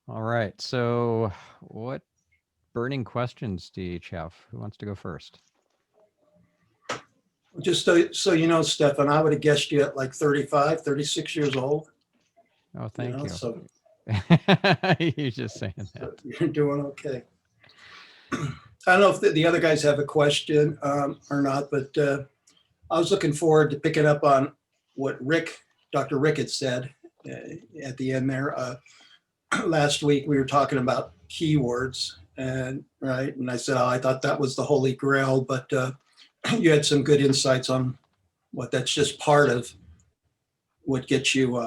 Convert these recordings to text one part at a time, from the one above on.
All right. So, what burning questions do you each have? Who wants to go first? Just so you know, Stefan, I would have guessed you at like 35, 36 years old, Oh, thank you. so You're just saying that. you're doing okay. I don't know if the other guys have a question or not, but I was looking forward to picking up on what Dr. Rick had said at the end there. Last week we were talking about keywords, and right, and I said, oh, I thought that was the holy grail, but you had some good insights on what that's just part of what gets you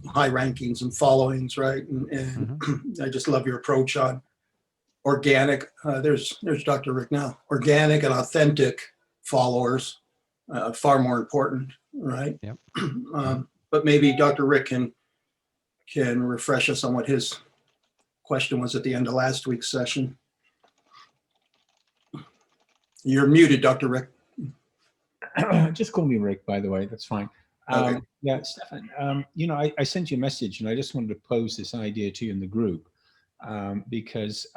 high rankings and followings, right? And I just love your approach on organic. There's Dr. Rick now. Organic and authentic followers, far more important, right? Yep. But maybe Dr. Rick can refresh us on what his question was at the end of last week's session. You're muted, Dr. Rick. Just call me Rick, by the way. That's fine. Okay. Yeah, Stefan, I sent you a message and I just wanted to pose this idea to you in the group because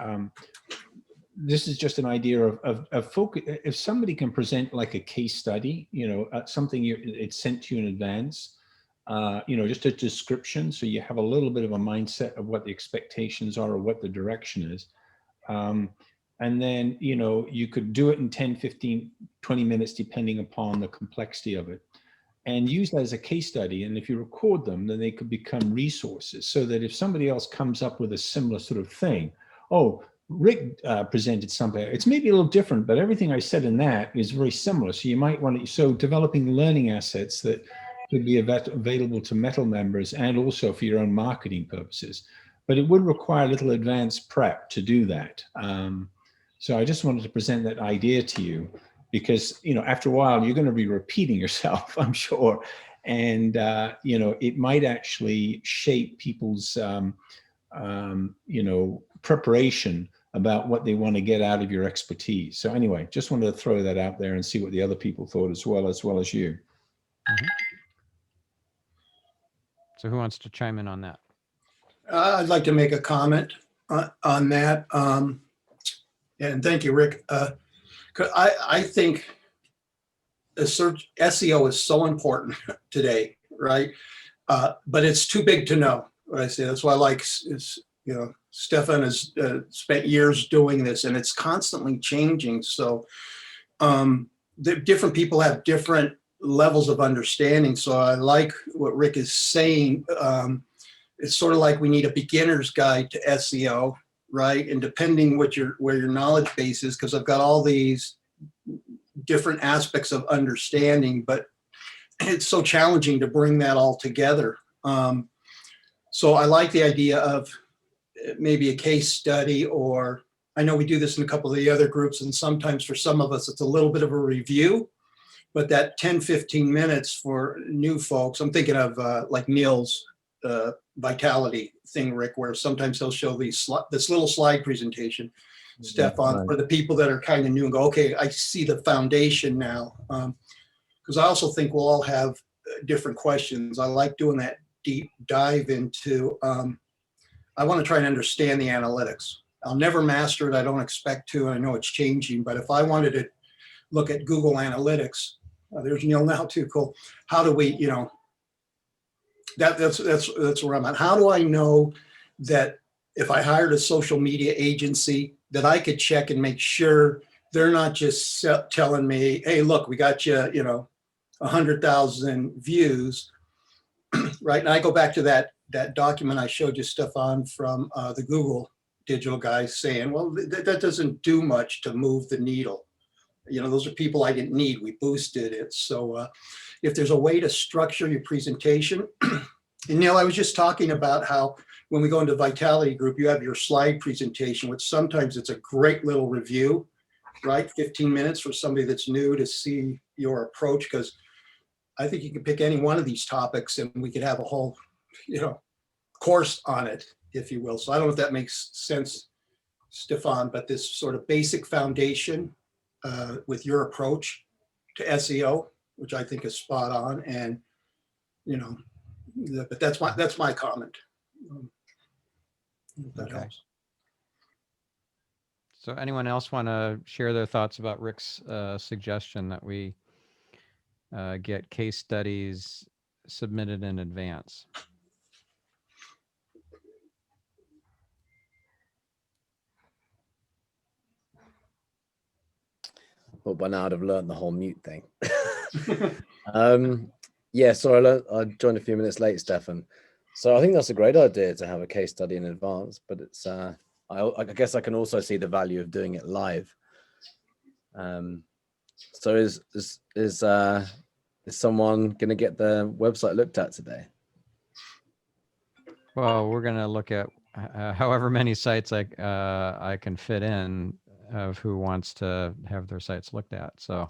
this is just an idea of focus. If somebody can present like a case study, something it's sent to you in advance, just a description. So you have a little bit of a mindset of what the expectations are or what the direction is. And then, you could do it in 10, 15, 20 minutes, depending upon the complexity of it, and use that as a case study. And if you record them, then they could become resources so that if somebody else comes up with a similar sort of thing, oh, Rick presented something, it's maybe a little different, but everything I said in that is very similar. So you might want to, so developing learning assets that could be available to Metal members and also for your own marketing purposes. But it would require a little advanced prep to do that. So I just wanted to present that idea to you because, after a while, you're going to be repeating yourself, I'm sure. And, it might actually shape people's, preparation about what they want to get out of your expertise. So anyway, just wanted to throw that out there and see what the other people thought as well as you. So, who wants to chime in on that? I'd like to make a comment on that. And thank you, Rick. I think the search SEO is so important today, right? But it's too big to know. What I say. That's why I like Stefan has spent years doing this, and it's constantly changing. So the different people have different levels of understanding. So I like what Rick is saying. It's sort of like we need a beginner's guide to SEO. Right, and depending where your knowledge base is, because I've got all these different aspects of understanding, but it's so challenging to bring that all together. So I like the idea of maybe a case study, or I know we do this in a couple of the other groups, and sometimes for some of us it's a little bit of a review, but that 10, 15 minutes for new folks, I'm thinking of like Neil's vitality thing, Rick, where sometimes he'll show this little slide presentation, Stefan, for the people that are kind of new and go, okay, I see the foundation now. Because I also think we'll all have different questions. I like doing that deep dive into, I want to try and understand the analytics. I'll never master it. I don't expect to. I know it's changing, but if I wanted to look at Google Analytics, there's Neil now too, cool. How do we, that's where I'm at. How do I know that if I hired a social media agency that I could check and make sure they're not just telling me, hey, look, we got you, 100,000 views, right? And I go back to that document I showed you, Stefan, from the Google digital guys saying, well, that doesn't do much to move the needle. Those are people I didn't need. We boosted it. So if there's a way to structure your presentation, and Neil, I was just talking about how when we go into Vitality Group, you have your slide presentation, which sometimes it's a great little review, right? 15 minutes for somebody that's new to see your approach, because I think you can pick any one of these topics and we could have a whole, course on it, if you will. So I don't know if that makes sense, Stefan, but this sort of basic foundation with your approach to SEO, which I think is spot on, and but that's my comment. If that Okay. helps. So anyone else want to share their thoughts about Rick's suggestion that we get case studies submitted in advance? Well, by now I'd have learned the whole mute thing. Yeah, sorry, I joined a few minutes late, Stefan. So I think that's a great idea to have a case study in advance, but it's I guess I can also see the value of doing it live. So is someone going to get the website looked at today? Well, we're going to look at however many sites I can fit in of who wants to have their sites looked at. So,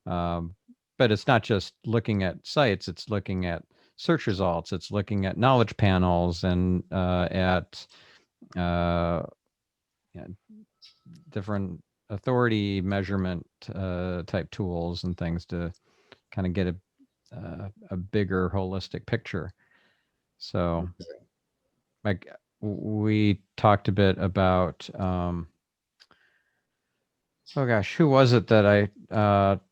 but it's not just looking at sites; it's looking at search results. It's looking at knowledge panels and at different authority measurement type tools and things to kind of get a bigger holistic picture. So, like we talked a bit about, oh gosh, who was it that I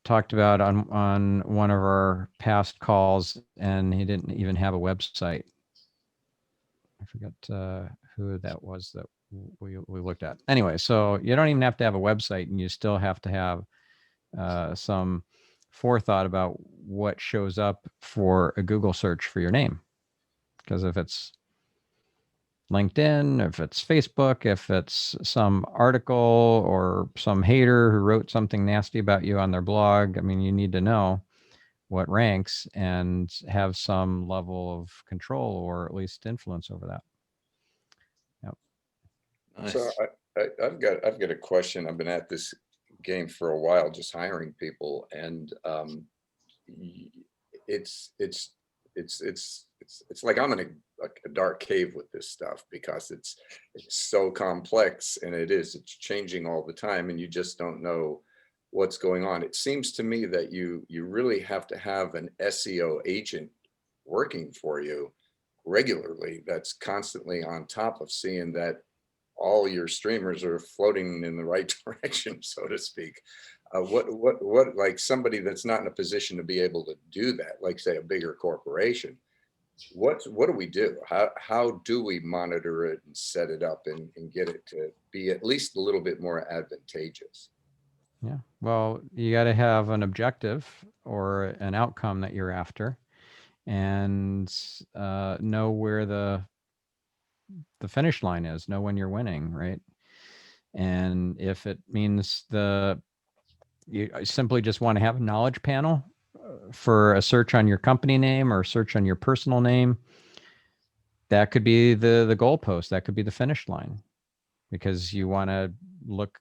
talked about on one of our past calls, and he didn't even have a website. I forgot who that was that we looked at. Anyway, so you don't even have to have a website, and you still have to have some forethought about what shows up for a Google search for your name. Because if it's LinkedIn, if it's Facebook, if it's some article or some hater who wrote something nasty about you on their blog, I mean, you need to know what ranks and have some level of control or at least influence over that. Yep. Nice. So I've got a question. I've been at this game for a while, just hiring people, and it's like I'm in a dark cave with this stuff because it's so complex, and it's changing all the time, and you just don't know what's going on. It seems to me that you really have to have an SEO agent working for you regularly that's constantly on top of seeing that all your streamers are floating in the right direction, so to speak. What, like somebody that's not in a position to be able to do that, like say a bigger corporation, what do we do? How do we monitor it and set it up and get it to be at least a little bit more advantageous? Yeah. Well, you got to have an objective or an outcome that you're after, and know where the finish line is. Know when you're winning, right? And if it means you simply just want to have a knowledge panel for a search on your company name or search on your personal name, that could be the goalpost. That could be the finish line, because you want to look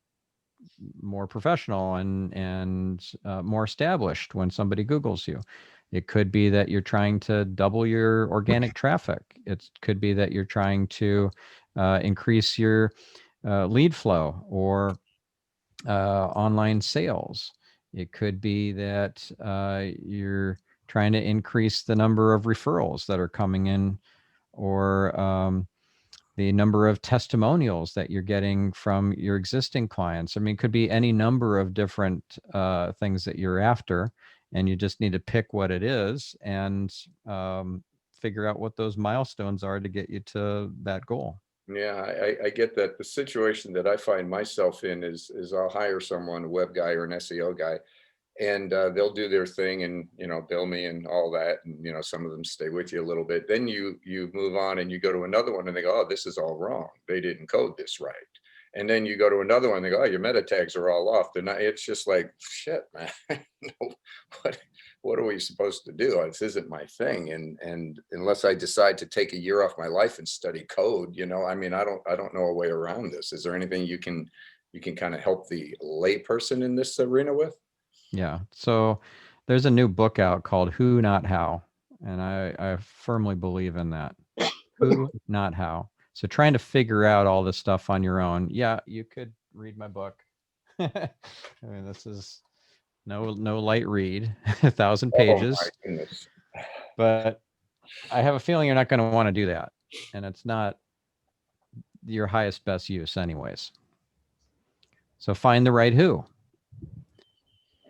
more professional and more established when somebody Googles you. It could be that you're trying to double your organic traffic. It could be that you're trying to increase your lead flow or online sales. It could be that you're trying to increase the number of referrals that are coming in, or the number of testimonials that you're getting from your existing clients. I mean, it could be any number of different things that you're after, and you just need to pick what it is and figure out what those milestones are to get you to that goal. Yeah, I get that. The situation that I find myself in is I'll hire someone, a web guy or an SEO guy, and they'll do their thing and bill me and all that, and some of them stay with you a little bit. Then you move on and you go to another one and they go, oh, this is all wrong, they didn't code this right. And then you go to another one and they go, oh, your meta tags are all off. They're not. It's just like, shit, man. What are we supposed to do? This isn't my thing, and unless I decide to take a year off my life and study code, I mean, I don't know a way around this. Is there anything you can kind of help the layperson in this arena with? Yeah. So there's a new book out called Who Not How, and I firmly believe in that. Who Not How. So trying to figure out all this stuff on your own. Yeah, you could read my book. I mean, this is no light read, 1,000 pages. Oh my goodness. But I have a feeling you're not going to want to do that. And it's not your highest best use anyways. So find the right who.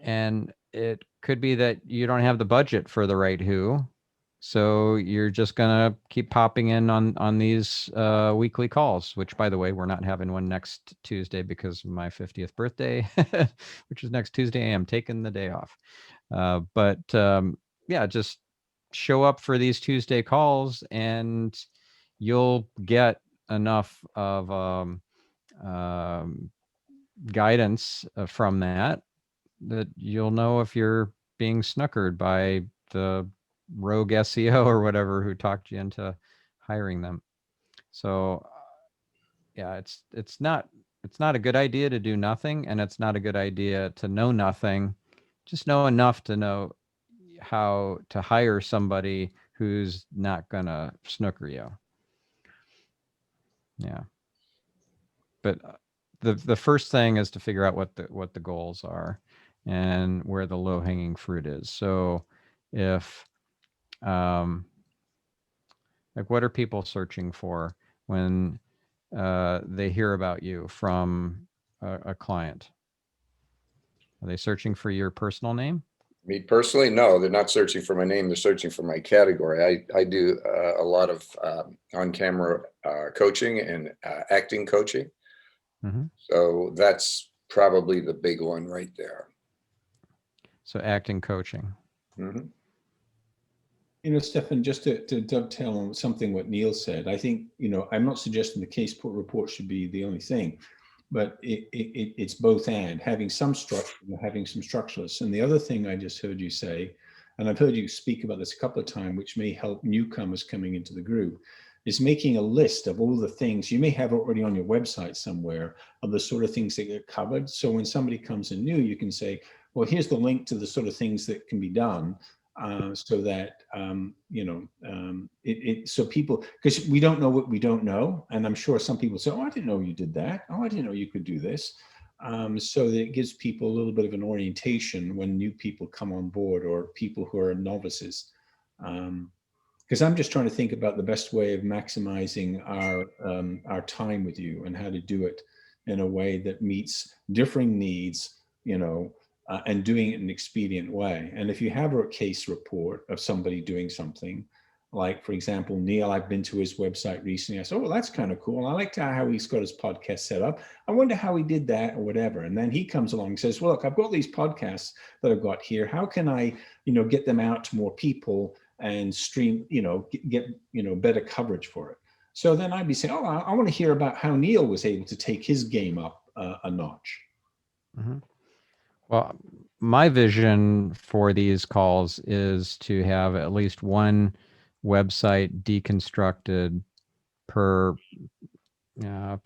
And it could be that you don't have the budget for the right who. So you're just gonna keep popping in on these weekly calls, which, by the way, we're not having one next Tuesday because of my 50th birthday, which is next Tuesday. I am taking the day off. But yeah, just show up for these Tuesday calls, and you'll get enough of guidance from that you'll know if you're being snookered by the rogue SEO or whatever who talked you into hiring them. So yeah, it's not a good idea to do nothing, and it's not a good idea to know nothing. Just know enough to know how to hire somebody who's not gonna snooker you. Yeah. But the first thing is to figure out what the goals are and where the low hanging fruit is. So if like, what are people searching for when they hear about you from a client? Are they searching for your personal name? Me personally, no, they're not searching for my name. They're searching for my category. I do a lot of on-camera coaching and acting coaching. Mm-hmm. So that's probably the big one right there. So acting coaching. Mm-hmm. You know, Stefan, just to dovetail on something what Neil said, I think, you know, I'm not suggesting the case report should be the only thing, but it's both and having some structure, having some structureless. And the other thing I just heard you say, and I've heard you speak about this a couple of times, which may help newcomers coming into the group, is making a list of all the things you may have already on your website somewhere of the sort of things that get covered. So when somebody comes in new, you can say, well, here's the link to the sort of things that can be done. So that, you know, so people, because we don't know what we don't know. And I'm sure some people say, oh, I didn't know you did that. Oh, I didn't know you could do this. So that it gives people a little bit of an orientation when new people come on board or people who are novices. Because I'm just trying to think about the best way of maximizing our time with you and how to do it in a way that meets differing needs, you know, and doing it in an expedient way. And if you have a case report of somebody doing something, like, for example, Neil, I've been to his website recently. I said, oh, well, that's kind of cool. I liked how he's got his podcast set up. I wonder how he did that or whatever. And then he comes along and says, well, look, I've got these podcasts that I've got here. How can I, you know, get them out to more people and stream, you know, get, you know, better coverage for it? So then I'd be saying, oh, I want to hear about how Neil was able to take his game up a notch. Mm-hmm. Well, my vision for these calls is to have at least one website deconstructed per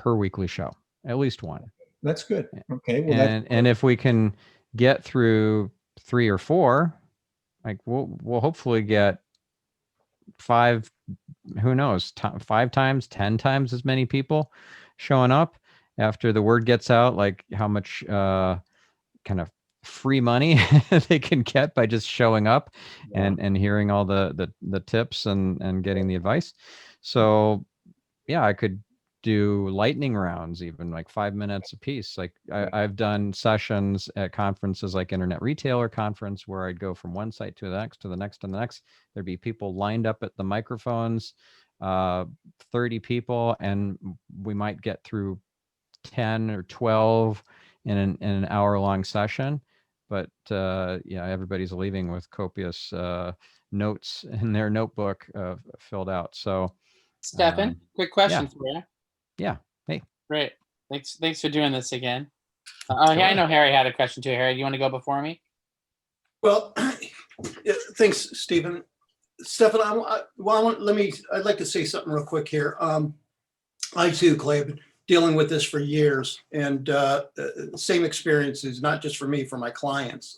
weekly show, at least one. That's good. Okay. Well, and if we can get through 3 or 4, like we'll hopefully get 5, who knows, 5 times, 10 times as many people showing up after the word gets out, like how much kind of free money they can get by just showing up and hearing all the tips and getting the advice. So yeah, I could do lightning rounds, even like 5 minutes a piece. Like I've done sessions at conferences like Internet Retailer Conference where I'd go from one site to the next, to the next, and the next. There'd be people lined up at the microphones, 30 people, and we might get through 10 or 12 in an hour-long session. But yeah, everybody's leaving with copious notes in their notebook filled out. So, Stefan, quick question yeah. for you. Yeah. Hey. Great. Thanks for doing this again. Oh, yeah, I know Harry had a question too. Harry, do you want to go before me? Well, yeah, thanks, Stephen. Stefan, I'd like to say something real quick here. I too, Clay, have been dealing with this for years, and same experiences, not just for me, for my clients.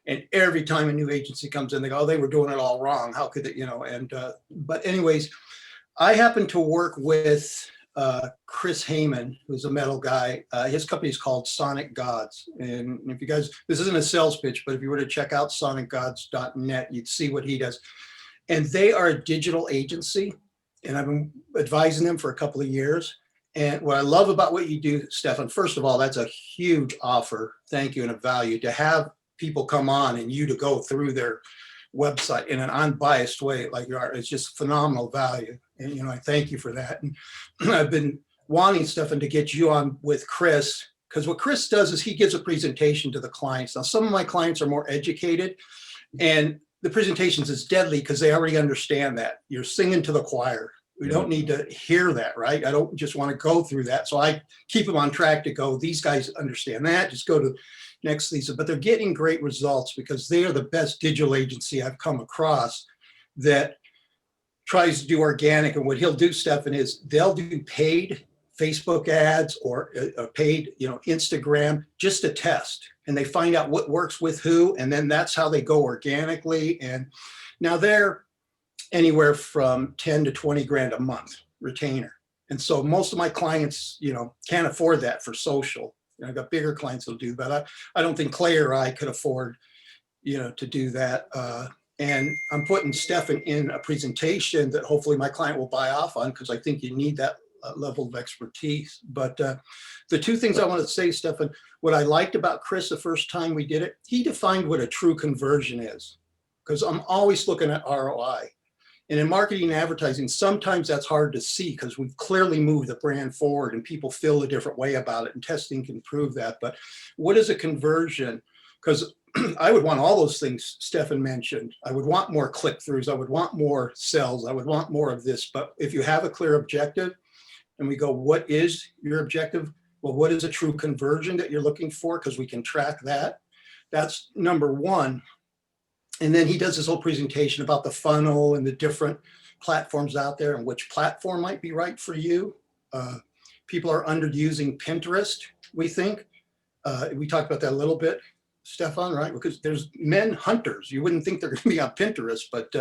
And every time a new agency comes in, they go, oh, they were doing it all wrong. How could they, you know? And but anyways, I happen to work with Chris Heyman, who's a metal guy. His company is called Sonic Gods. And if you guys, this isn't a sales pitch, but if you were to check out sonicgods.net, you'd see what he does. And they are a digital agency, and I've been advising them for a couple of years. And what I love about what you do, Stefan, first of all, that's a huge offer. Thank you, and a value to have people come on and you to go through their website in an unbiased way like you are. It's just phenomenal value. And, you know, I thank you for that. And I've been wanting, Stefan, to get you on with Chris, because what Chris does is he gives a presentation to the clients. Now, some of my clients are more educated, and the presentations is deadly because they already understand that. You're singing to the choir. We don't need to hear that, right? I don't just want to go through that. So I keep them on track to go, these guys understand that, just go to next season. But they're getting great results because they are the best digital agency I've come across that tries to do organic. And what he'll do, Stefan, is they'll do paid Facebook ads or paid, you know, Instagram, just to test. And they find out what works with who, and then that's how they go organically. And now they're anywhere from 10 to 20 grand a month retainer. And so most of my clients, you know, can't afford that for social. I've got bigger clients that'll do that. I don't think Clay or I could afford, you know, to do that. And I'm putting Stefan in a presentation that hopefully my client will buy off on, because I think you need that level of expertise. But the two things I want to say, Stefan, what I liked about Chris the first time we did it, he defined what a true conversion is, because I'm always looking at ROI. And in marketing and advertising, sometimes that's hard to see because we've clearly moved the brand forward and people feel a different way about it, and testing can prove that. But what is a conversion? Because I would want all those things Stefan mentioned. I would want more click-throughs. I would want more sales. I would want more of this. But if you have a clear objective and we go, what is your objective? Well, what is a true conversion that you're looking for? Because we can track that. That's number one. And then he does this whole presentation about the funnel and the different platforms out there and which platform might be right for you. People are underusing Pinterest, we think. We talked about that a little bit, Stefan, right? Because there's men hunters. You wouldn't think they're going to be on Pinterest, but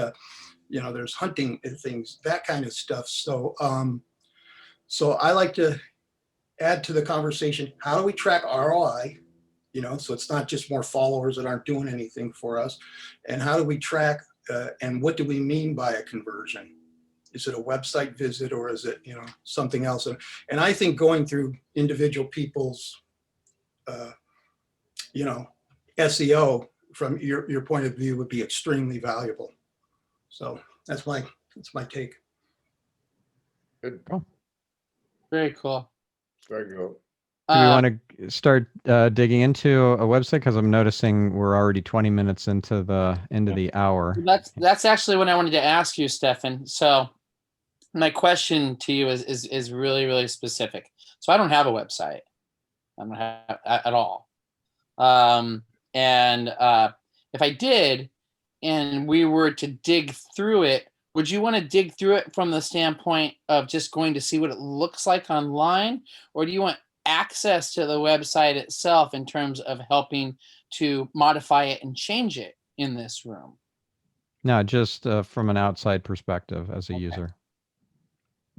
you know, there's hunting and things, that kind of stuff. So, so I like to add to the conversation, how do we track ROI? You know, so it's not just more followers that aren't doing anything for us. And how do we track and what do we mean by a conversion? Is it a website visit or is it, you know, something else? And I think going through individual people's, you know, SEO from your point of view would be extremely valuable. So that's my take. Good. Very cool. Very good. Do we want to start digging into a website? Because I'm noticing we're already 20 minutes into the hour. That's actually what I wanted to ask you, Stefan. So my question to you is really, really specific. So I don't have a website. I don't have at all. And if I did, and we were to dig through it, would you want to dig through it from the standpoint of just going to see what it looks like online? Or do you want access to the website itself in terms of helping to modify it and change it in this room? No, just from an outside perspective as a user.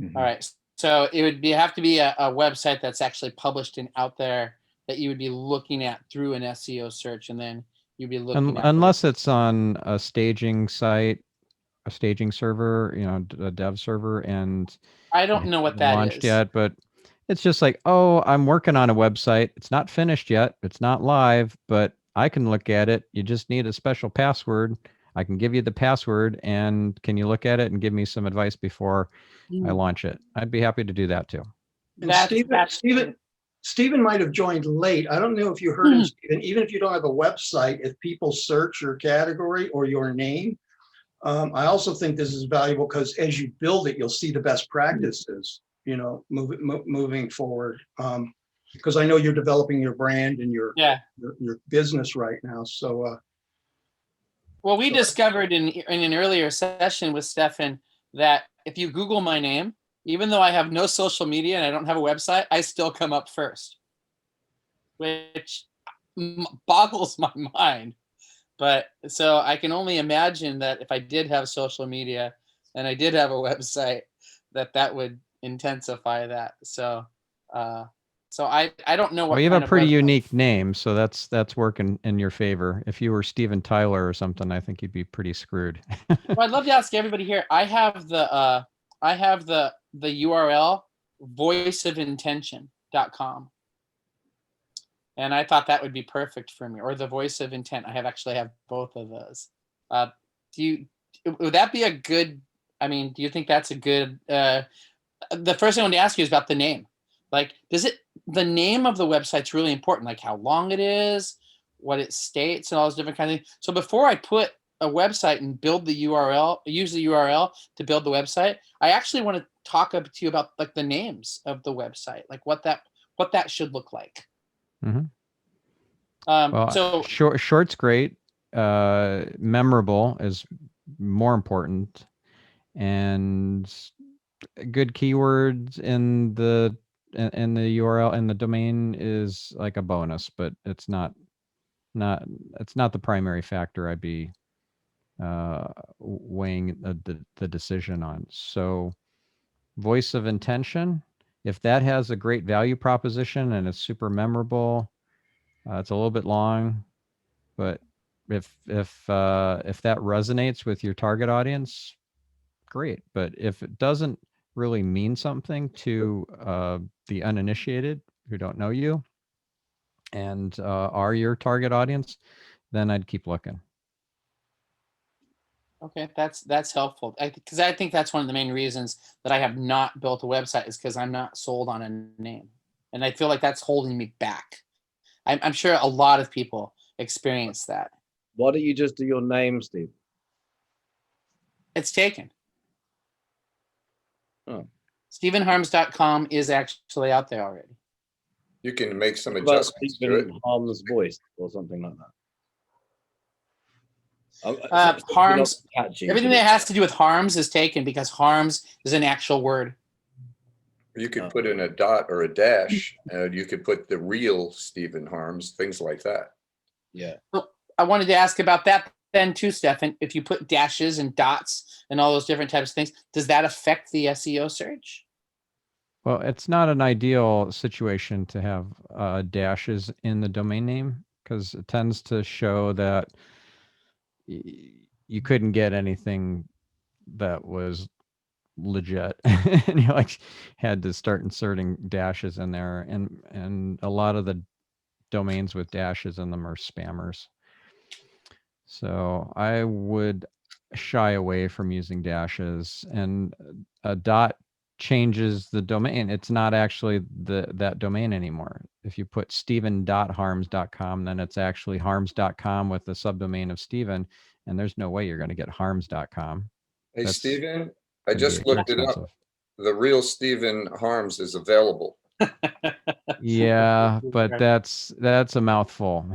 Mhm. All right. So it would have to be a website that's actually published and out there that you would be looking at through an SEO search, and then you'd be looking at unless it's on a staging site, a staging server, you know, a dev server, and I don't know what that launched is yet, but it's just like, oh, I'm working on a website. It's not finished yet. It's not live, but I can look at it. You just need a special password. I can give you the password, and can you look at it and give me some advice before I launch it? I'd be happy to do that too. And Stephen might have joined late. I don't know if you heard him, Stephen. Even if you don't have a website, if people search your category or your name, I also think this is valuable because as you build it, you'll see the best practices, you know, moving forward. Because I know you're developing your brand and your business right now. So, well, we discovered in an earlier session with Stefan that if you Google my name, even though I have no social media and I don't have a website, I still come up first, which boggles my mind. But so I can only imagine that if I did have social media and I did have a website, that would intensify that. So, so I don't know what. Well, you have a pretty unique name, so that's working in your favor. If you were Steven Tyler or something, I think you'd be pretty screwed. Well, I'd love to ask everybody here. I have the URL voiceofintention.com. And I thought that would be perfect for me, or the voice of intent. I actually have both of those. Would that be a good, I mean, do you think that's a good, the first thing I want to ask you is about the name. Like, the name of the website's really important, like how long it is, what it states, and all those different kinds of things. So before I put a website and build the URL, use the URL to build the website, I actually want to talk to you about like the names of the website, like what that should look like. Mhm. So Well, short's great. Memorable is more important, and good keywords in the URL and the domain is like a bonus, but it's not the primary factor I'd be weighing the decision on. So, voice of intention, if that has a great value proposition and it's super memorable, it's a little bit long, but if that resonates with your target audience, great. But if it doesn't really mean something to the uninitiated who don't know you and are your target audience, then I'd keep looking. okay, that's helpful, because I think that's one of the main reasons that I have not built a website is because I'm not sold on a name, and I feel like that's holding me back. I'm sure a lot of people experience that. Why don't you just do your name, Steve? It's taken. Oh. StephenHarms.com is actually out there already. You can make some What about adjustments to it. Stephen Harm's voice or something like that? Harms, Catchy, everything but that has to do with harms is taken because harms is an actual word. You could put in a dot or a dash, and you could put the real Stephen Harms, things like that. yeah. So I wanted to ask about that then too, Stefan. If you put dashes and dots and all those different types of things, does that affect the SEO search? Well, it's not an ideal situation to have dashes in the domain name because it tends to show that you couldn't get anything that was legit, and you like had to start inserting dashes in there, and a lot of the domains with dashes in them are spammers. So I would shy away from using dashes, and a dot changes the domain. It's not actually that domain anymore. If you put stephen.harms.com, then it's actually harms.com with the subdomain of Stephen, and there's no way you're going to get harms.com. Hey, That's Stephen, I gonna be just looked it up. expensive. The real Stephen Harms is available. Yeah, but that's a mouthful.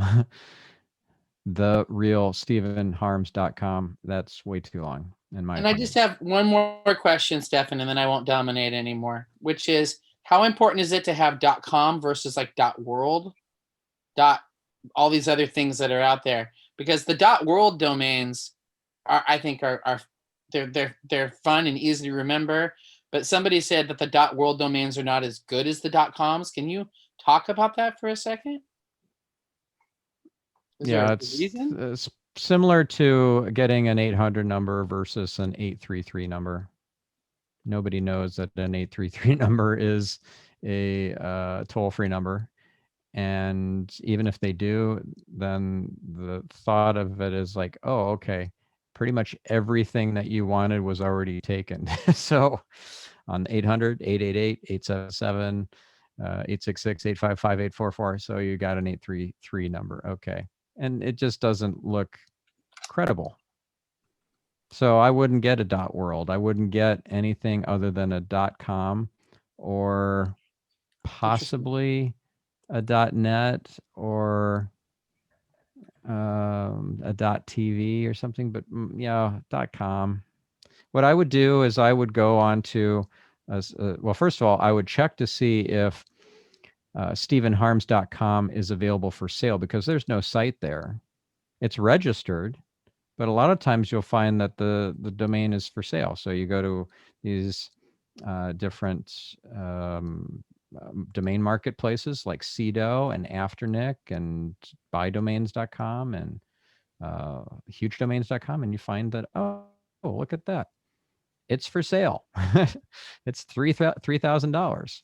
The real StephenHarms.com. That's way too long, in my And I opinion. just have one more question, Stefan, and then I won't dominate anymore, which is how important is it to have .com versus like .world, all these other things that are out there? Because the .world domains I think are they're fun and easy to remember, but somebody said that the .world domains are not as good as the .coms. Can you talk about that for a second? Is there a reason? It's similar to getting an 800 number versus an 833 number. Nobody knows that an 833 number is a toll-free number. And even if they do, then the thought of it is like, oh, okay, pretty much everything that you wanted was already taken. So on 800, 888, 877, 866, 855, 844. So you got an 833 number. Okay. And it just doesn't look credible. So I wouldn't get a .world. I wouldn't get anything other than a .com or possibly a .net or a .tv or something, but yeah, .com. What I would do is I would go on to, well, first of all, I would check to see if StephenHarms.com is available for sale because there's no site there. It's registered, but a lot of times you'll find that the domain is for sale. So you go to these different domain marketplaces like Cedo and Afternic and buydomains.com and hugedomains.com, and you find that, oh, look at that. it's for sale. It's $3,000. Is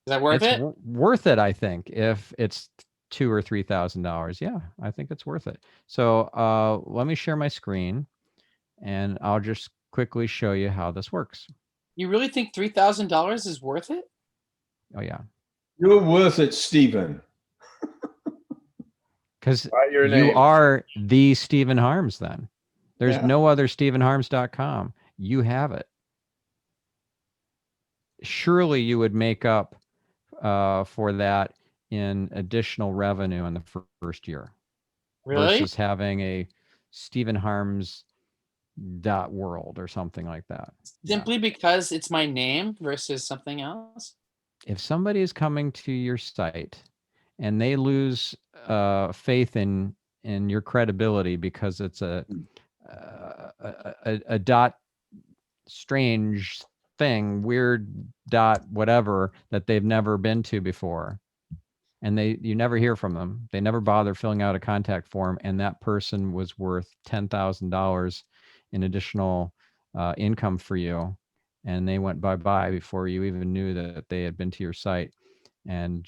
that worth It's it? worth it, I think, if it's $2,000 or $3,000. Yeah, I think it's worth it. So let me share my screen, and I'll just quickly show you how this works. You really think $3,000 is worth it? Oh yeah, You're worth it, Stephen. because By your you name. are the Stephen Harms. Then there's Yeah. no other StephenHarms.com. You have it. Surely you would make up for that in additional revenue in the first year Really? versus having a StephenHarms.world or something like that. Yeah. Simply because it's my name versus something else? If somebody is coming to your site and they lose faith in your credibility because it's a dot strange thing, weird dot whatever that they've never been to before, and you never hear from them, they never bother filling out a contact form, and that person was worth $10,000 in additional income for you, and they went bye-bye before you even knew that they had been to your site, and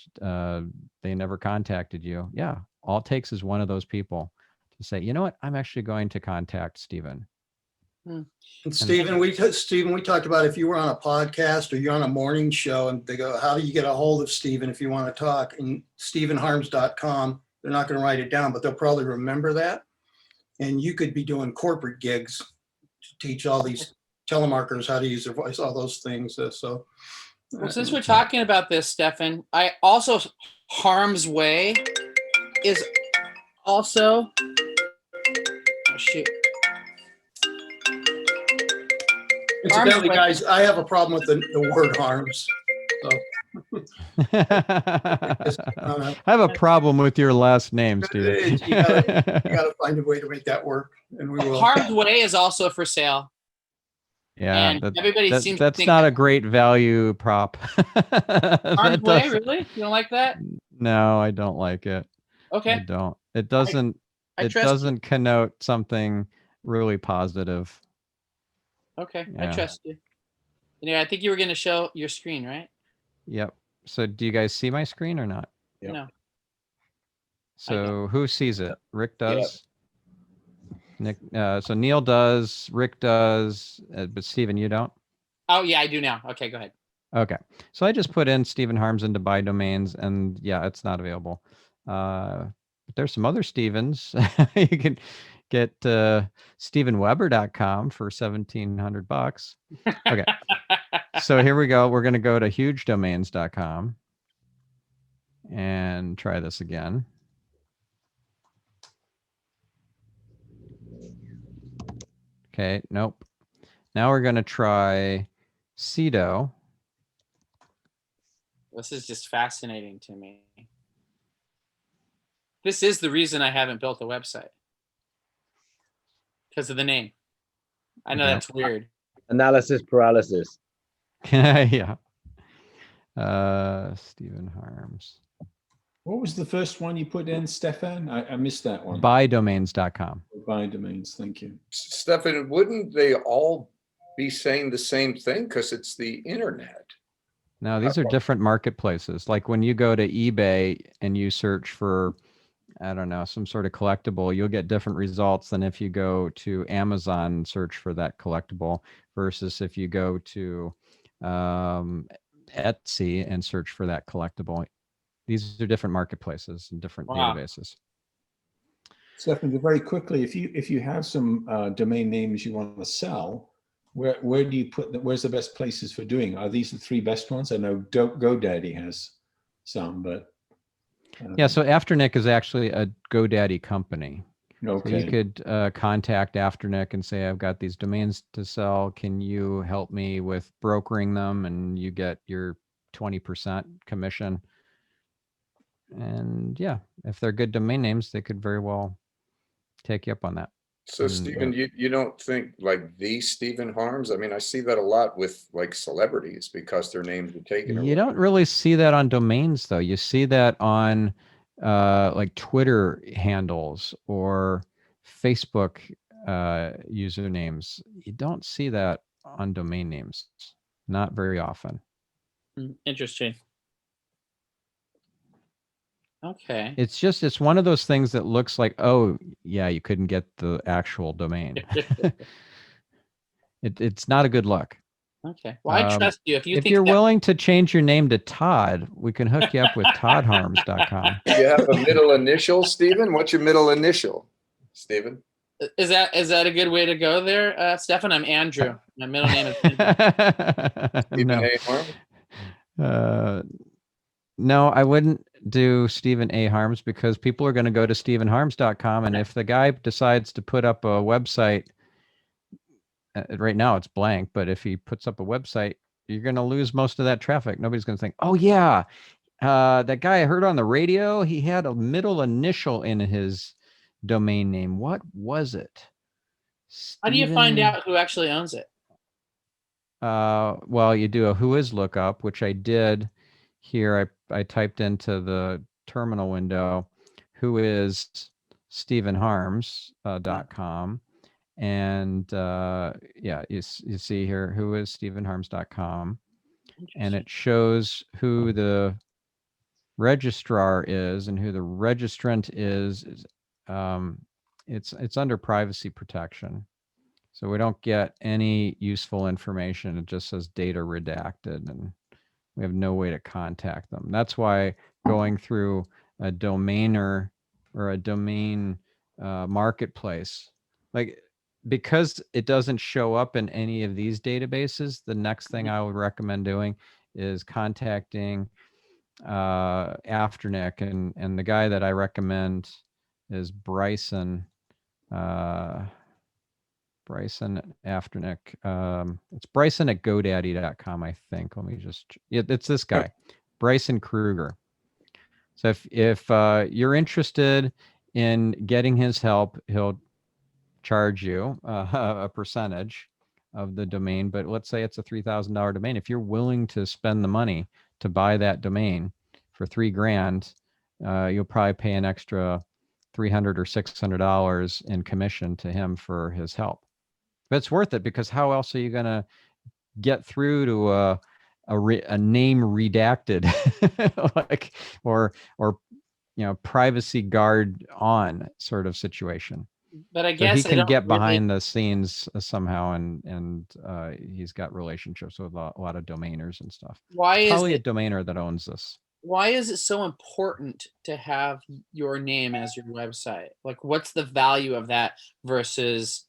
they never contacted you. Yeah, all it takes is one of those people to say, you know what, I'm actually going to contact Stephen. And Stephen, we talked about if you were on a podcast or you're on a morning show and they go, how do you get a hold of Stephen if you want to talk? And StephenHarms.com, they're not going to write it down, but they'll probably remember that. And you could be doing corporate gigs to teach all these telemarketers how to use their voice, all those things. So Well, since we're talking about this, Stefan, I also, Harm's Way is also, oh shoot. incidentally, guys, I have a problem with the word harms. So I have a problem with your last name, Steve. you gotta find a way to make that work, and we will. Harm's Way is also for sale. Yeah, And everybody seems to that's think not that- a great value prop. Harm's Way, really? You don't like that? No, I don't like it. I Okay. don't. It doesn't. I It trust you. doesn't connote something really positive. Okay, I Yeah. trust you. I think you were going to show your screen, right? Yep. So do you guys see my screen or not? Yep. No. So who sees it? Rick Yep. does. Nick. So Neil does. Rick does. But Stephen, you don't. Oh yeah, I do now. Okay, go ahead. Okay. So I just put in Stephen Harms into buy domains, and yeah, it's not available. But there's some other Stevens. You can get StephenWeber.com for $1,700. Okay. So here we go. We're going to go to hugedomains.com and try this again. Okay. Nope. Now we're going to try Cedo. This is just fascinating to me. This is the reason I haven't built a website. Because of the name. I know Yeah. that's weird. Analysis paralysis. Yeah. Stephen Harms. What was the first one you put in, Stefan? I missed that one. Buydomains.com. Buy domains. Thank you. Stefan, wouldn't they all be saying the same thing? Because it's the internet. Now, these are different marketplaces. Like when you go to eBay and you search for, I don't know, some sort of collectible, you'll get different results than if you go to Amazon and search for that collectible versus if you go to Etsy and search for that collectible. These are different marketplaces and different databases. Stefan, very quickly, if you have some domain names you want to sell, where do you put them? Where's the best places for doing? Are these the three best ones? I know GoDaddy has some, but yeah. So Afternic is actually a GoDaddy company. okay. So you could contact Afternic and say, I've got these domains to sell. Can you help me with brokering them? And you get your 20% commission. And yeah, if they're good domain names, they could very well take you up on that. So Stephen, you don't think like the Stephen Harms? I mean, I see that a lot with like celebrities because their names are taken. You don't really see that on domains though. You see that on like Twitter handles or Facebook usernames. You don't see that on domain names, not very often. Interesting. Okay. It's one of those things that looks like, oh yeah, you couldn't get the actual domain. It's not a good look. Okay. Well, I trust you. If you If think you're that, willing to change your name to Todd, we can hook you up with toddharms.com. You have a middle initial, Stephen? What's your middle initial, Stephen? is that a good way to go there, Stefan? I'm Andrew. My middle name is Andrew. Stephen No. A. Harms? No, I wouldn't do Stephen A. Harms because people are going to go to stephenharms.com. And if the guy decides to put up a website, right now it's blank, but if he puts up a website, you're going to lose most of that traffic. Nobody's going to think, oh yeah, that guy I heard on the radio, he had a middle initial in his domain name. What was it? How do you find out who actually owns it? Well, you do a whois lookup, which I did here. I typed into the terminal window, who is stephenharms.com. And yeah, you see here, who is stephenharms.com. And it shows who the registrar is and who the registrant is. It's under privacy protection. So we don't get any useful information. It just says data redacted, and we have no way to contact them. That's why going through a domainer or a domain marketplace, like, because it doesn't show up in any of these databases, the next thing I would recommend doing is contacting Afternic, and the guy that I recommend is Bryson. Bryson Afternick. It's Bryson at GoDaddy.com, I think. Let me just, yeah, it's this guy, Bryson Kruger. So if you're interested in getting his help, he'll charge you a percentage of the domain. But let's say it's a $3,000 domain. If you're willing to spend the money to buy that domain for $3,000, you'll probably pay an extra $300 or $600 in commission to him for his help. But it's worth it, because how else are you going to get through to a name redacted, like, or privacy guard on sort of situation? But I So guess he they can don't get really- behind the scenes somehow, and he's got relationships with a lot of domainers and stuff. Why is Probably a it? domainer that owns this. Why is it so important to have your name as your website? Like, what's the value of that versus,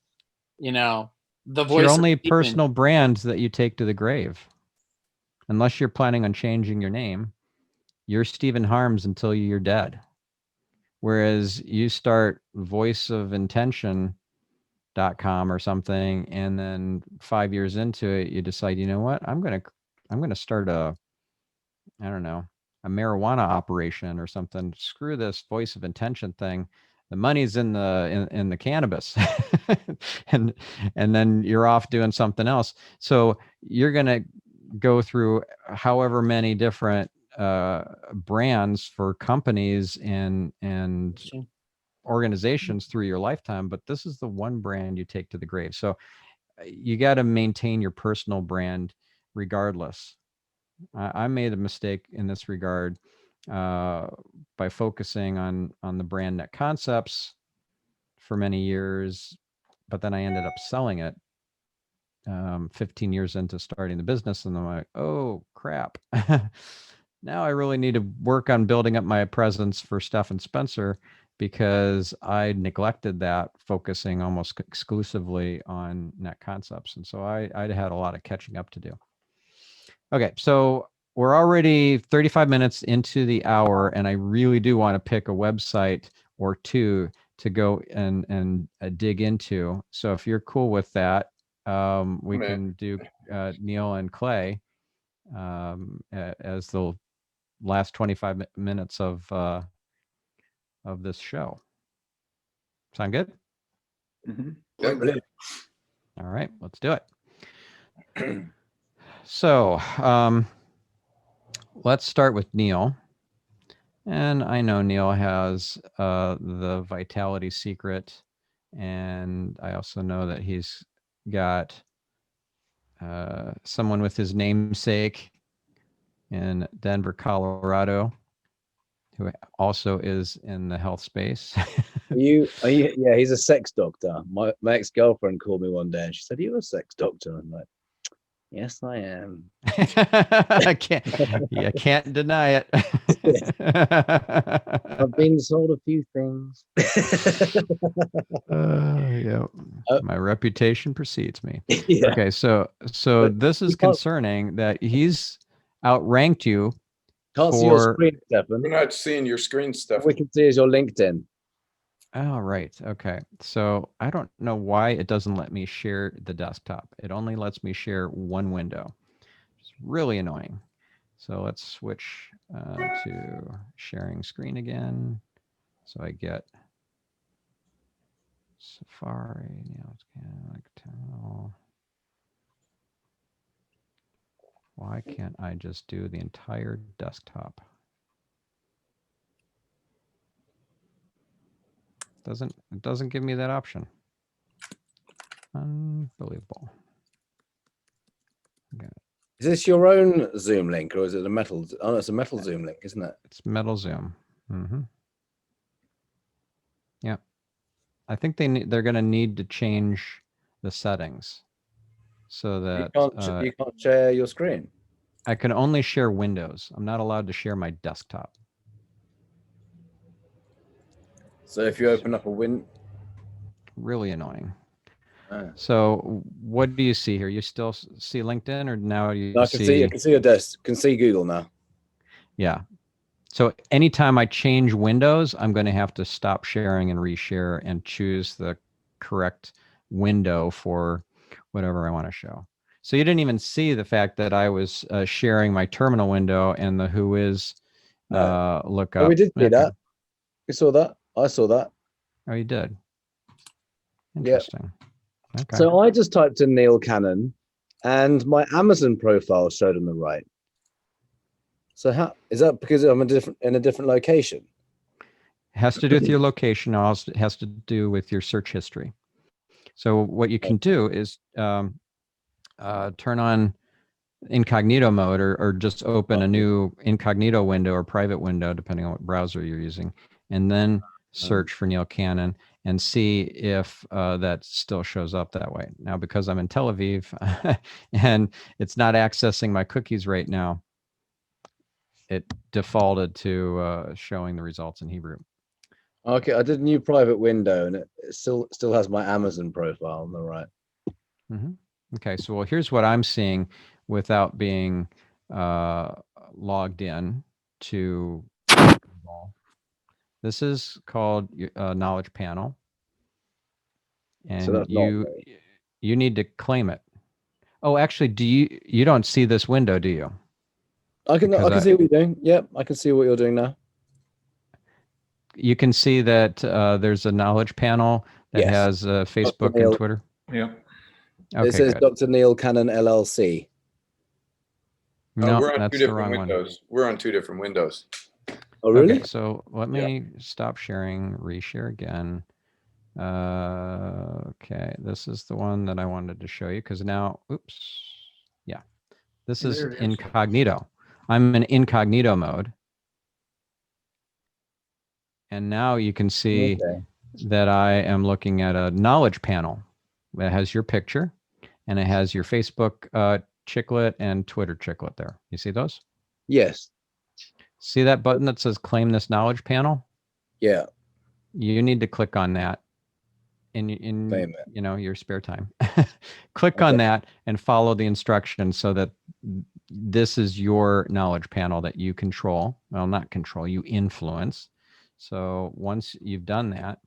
the It's voice? your of only reason? personal brand that you take to the grave. Unless you're planning on changing your name, you're Stephen Harms until you're dead. Whereas you start voiceofintention.com or something, and then 5 years into it, you decide, you know what, I'm gonna start a marijuana operation or something. Screw this voice of intention thing. The money's in the cannabis, and then you're off doing something else. So you're gonna go through however many different brands for companies and organizations through your lifetime, but this is the one brand you take to the grave. So you got to maintain your personal brand regardless. I made a mistake in this regard by focusing on the brand Net Concepts for many years, but then I ended up selling it 15 years into starting the business, and I'm like, oh crap. Now I really need to work on building up my presence for Stephan Spencer, because I neglected that, focusing almost exclusively on Net Concepts. And so I had a lot of catching up to do. Okay, so we're already 35 minutes into the hour, and I really do want to pick a website or two to go and dig into. So if you're cool with that, we can do Neil and Clay as the last 25 minutes of this show. Sound good? Mm-hmm. Yep. All right, let's do it. So let's start with Neil. And I know Neil has the Vitality Secret And I also know that he's got someone with his namesake in Denver, Colorado, who also is in the health space. Are you? Yeah, he's a sex doctor. My ex-girlfriend called me one day and she said, "Are you a sex doctor?" I'm like, "Yes, I am." I can't deny it. I've been sold a few things. Yeah, Uh, my reputation precedes me. Yeah. Okay, so But this is you can't, concerning that he's outranked you can't see your for. screen, We're Stefan. not seeing your screen stuff. All we can see is your LinkedIn. Oh, right. Okay. So I don't know why it doesn't let me share the desktop. It only lets me share one window. It's really annoying. So let's switch to sharing screen again. So I get Safari. Now it's kind of like terminal. Why can't I just do the entire desktop? It doesn't give me that option. Unbelievable. Okay. Is this your own Zoom link or is it a metal? Oh, no, it's a metal Zoom link, isn't it? It's Metal Zoom. Mm-hmm. Yeah. I think they're going to need to change the settings so that You can't share your screen. I can only share windows. I'm not allowed to share my desktop. So if you open up a Really annoying. Ah. So what do you see here? You still see LinkedIn, or now you No, I can see your desk. Can see Google now. Yeah. So anytime I change windows, I'm going to have to stop sharing and reshare and choose the correct window for whatever I want to show. So you didn't even see the fact that I was sharing my terminal window and the Whois lookup. Oh, we did see Okay. that. We saw that. I saw that. Oh, you did. Yeah. Interesting. Okay. So I just typed in Neil Cannon and my Amazon profile showed on the right. So how is that because I'm in a different location? Has to do with your location. Also has to do with your search history. So what you can do is turn on incognito mode or just open a new incognito window or private window, depending on what browser you're using, and then search for Neil Cannon and see if that still shows up that way. Now, because I'm in Tel Aviv and it's not accessing my cookies right now, it defaulted to showing the results in Hebrew. Okay, I did a new private window and it still has my Amazon profile on the right. Mm-hmm. Okay, so well, here's what I'm seeing without being logged in to This is called Knowledge Panel, and So that's not me. you need to claim it. Oh, actually, you don't see this window, do you? I can see what you're doing. Yep, I can see what you're doing now. You can see that there's a Knowledge Panel that has Facebook and Twitter. Yeah. Okay, it says good. Dr. Neil Cannon LLC. No, we're on that's two the different wrong windows. We're on two different windows. Oh, really? Okay, so let me stop sharing, reshare again. Okay, this is the one that I wanted to show you because now, oops, yeah, this is incognito. I'm in incognito mode. And now you can see that I am looking at a knowledge panel that has your picture and it has your Facebook chiclet and Twitter chiclet there. You see those? Yes. See that button that says claim this knowledge panel? Yeah. You need to click on that in your spare time. Click on that and follow the instructions so that this is your knowledge panel that you control. Well, not control, you influence. So once you've done that,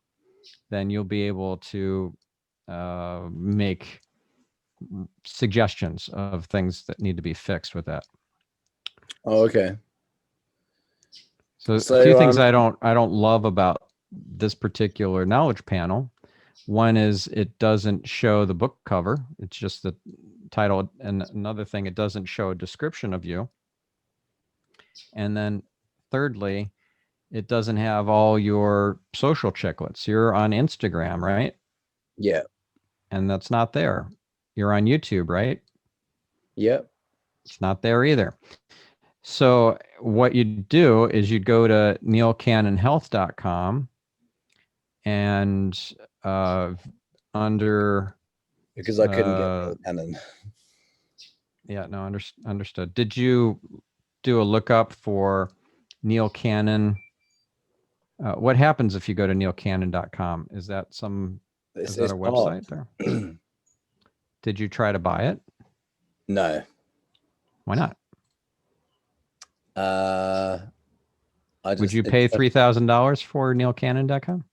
then you'll be able to make suggestions of things that need to be fixed with that. Oh, okay. So a few things I don't love about this particular knowledge panel. One is it doesn't show the book cover. It's just the title. And another thing, it doesn't show a description of you. And then thirdly, it doesn't have all your social chiclets. You're on Instagram, right? Yeah. and that's not there. You're on YouTube, right? Yeah. It's not there either. So what you'd do is you'd go to neilcannonhealth.com and under Because I couldn't get Neil Cannon. yeah, no, understood. Did you do a lookup for Neil Cannon? What happens if you go to neilcannon.com? Is that a website there? Did you try to buy it? No. Why not? Would you pay $3,000 for neilcannon.com?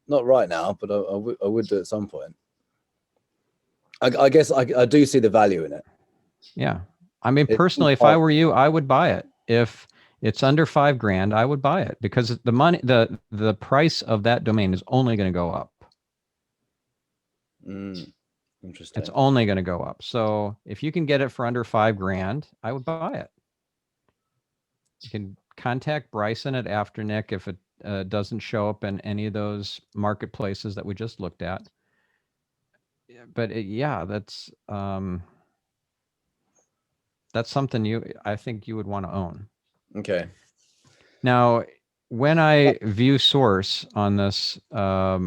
Not right now, but I would do at some point. I guess I do see the value in it. Yeah. I mean, personally, if I were you, I would buy it. If it's under $5,000, I would buy it because the price of that domain is only going to go up. Interesting. It's only going to go up. So if you can get it for under $5,000, I would buy it. You can contact Bryson at Afternick if it doesn't show up in any of those marketplaces that we just looked at. But yeah, that's something I think you would want to own. Okay. Now, when I view source on this, that's